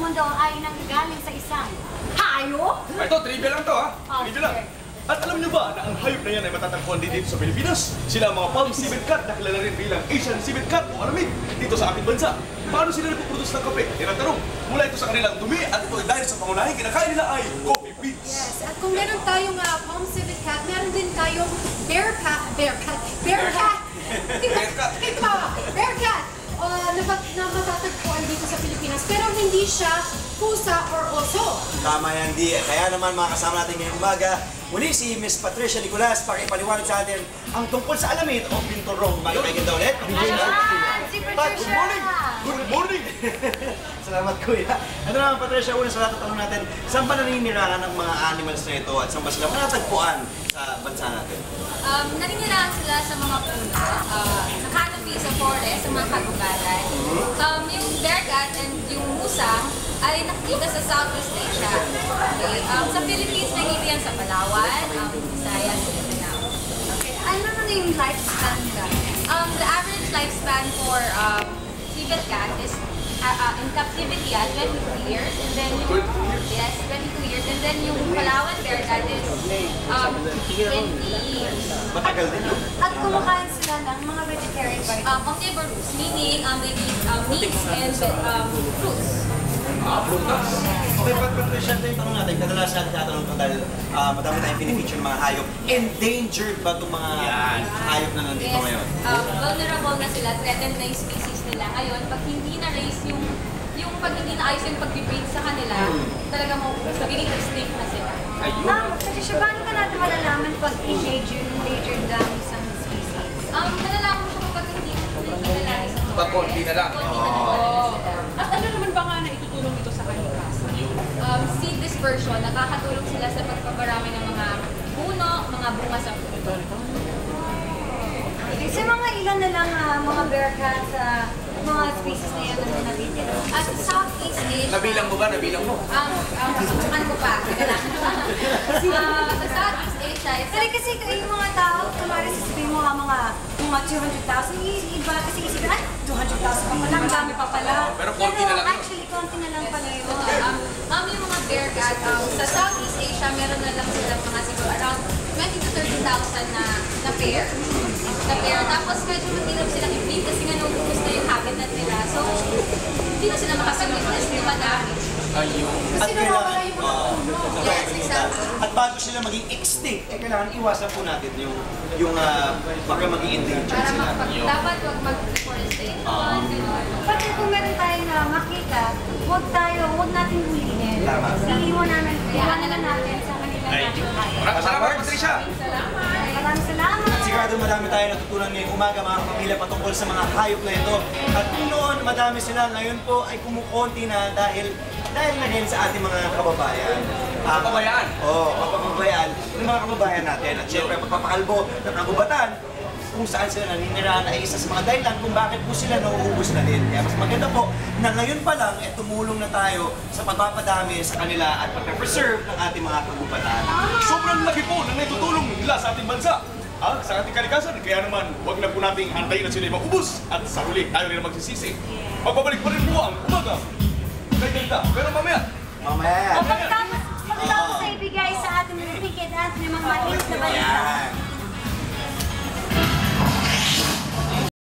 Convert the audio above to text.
mundo ay nanggagaling sa isang hayop? Ito, trivia lang to ha. Trivia lang. Sige. At alam niyo ba na ang hayop na yan ay matatagpuan din dito sa Pilipinas? Sila ang mga palm civet cat na kilala rin bilang Asian civet cat o alamig dito sa ating bansa. Paano sila nagpuproduce ng kape? Tinatanong, mula ito sa kanilang dumi at ito ay dahil sa pangunahing kinakain nila ay coffee beans. Yes, at kung meron tayong palm civet cat, meron din tayong bear cat. Na matatagpuan dito sa Pilipinas, pero hindi siya pusa or oso. Tama yan, di. Kaya naman mga kasama natin ngayong umaga, muli si Miss Patricia Nicolas pakipaliwanag sa atin ang tungkol sa alamin o pinturong. Magkakaigin daw ulit. Ayan, si Good Patricia! morning! Good morning! Salamat kuya. Ano naman Patricia, una sa lahat tanong natin, saan ba naninirahan ng mga animals na ito at saan ba sila matatagpuan sa bansa natin? Naninirahan sila sa mga puno, sa canopy, sa forest, sa mga kagubatan. Yung bear cat and yung musang ay nakikita sa Southeast Asia. Okay? Sa Philippines, nakikita yan sa Palawan, Visayas, Mindanao. Okay, ano naman yung lifespan nila? The average lifespan for civet cat is in captivity at 22 years, and then yung, yes, 22 years, and then yung Palawan bear cat is 20 years. Matagal din, no? At kumakain sila ng mga vegetarian vitamins. Omnivorous, meaning they eat meats and fruits. Okay, Patricia, ito yung tanong natin. Kadalasan natin tatanong ito dahil madami tayong pinifeature ng mga hayop. Endangered ba itong mga hayop na nandito ngayon? Vulnerable na sila, threatened na yung species nila. Ngayon, pag hindi na-raise pag hindi na-ayos yung pag-breed sa kanila, talaga magiging extinct na sila. Patricia, paano ka natin malalaman pag endangered ang isang species? Malalaman mo kapag hindi na-raise. Pag konti na lang. At ano naman ba nga na itutulong ito sa kanila? Seed dispersion, nakakatulong sila sa pagpaparami ng mga puno, mga bunga sa puno. Okay, sa mga ilan na lang mga bear cats, mga species na yan na natitira? At sa Southeast Asia, Nabilang mo ba? Nabilang mo? kasubukan ko pa. Sa Southeast Asia, Pero kasi yung mga tao, kumari sasabihin mo mga 200,000, iba kasi isipin, ay, 200,000 pa pala, ang dami pa pala. Pero konti na lang yun. Actually, konti na lang pala yun. yung mga bear cat, sa Southeast Asia, meron na lang sila mga siguro around 20 to 30,000 na pair. Tapos medyo mahirap silang i-breed kasi nga naubos na yung habitat nila. So, hindi na sila makapag-business, di madami. At kailangan, Yes, exactly. at bago sila maging extinct, kailangan iwasan po natin yung baka maging endangered Para sila. dapat huwag mag-deforestation, gano'n. Pati kung meron tayong makita, huwag natin hulihin. Tama. Iiwan na natin sa kanila natin. Maraming salamat, Patricia! Maraming salamat. Sigurado madami tayo natutunan ngayong umaga mga kapamilya patungkol sa mga hayop na ito. At kung noon madami sila, ngayon po ay kumukonti na dahil na rin sa ating mga kababayan. Kababayan? Oo, kababayan ng mga kababayan natin. At syempre pagpapakalbo ng kagubatan kung saan sila naninirahan ay isa sa mga dahilan kung bakit po sila nauubos na din. Kaya mas maganda po na ngayon pa lang tumulong na tayo sa pagpapadami sa kanila at pag-preserve ng ating mga kagubatan. Sobrang laki po na naitutulong nila sa ating bansa. Sa ating kalikasan, kaya naman huwag na po nating hantayin na sila maubos at sa huli tayo rin magsisisi. Magbabalik pa rin po ang umaga. Kay ganda, pero mamaya. Mamaya. O pagkatapos sa ibigay sa ating mga ticket at may mga maliit na balita. Yan.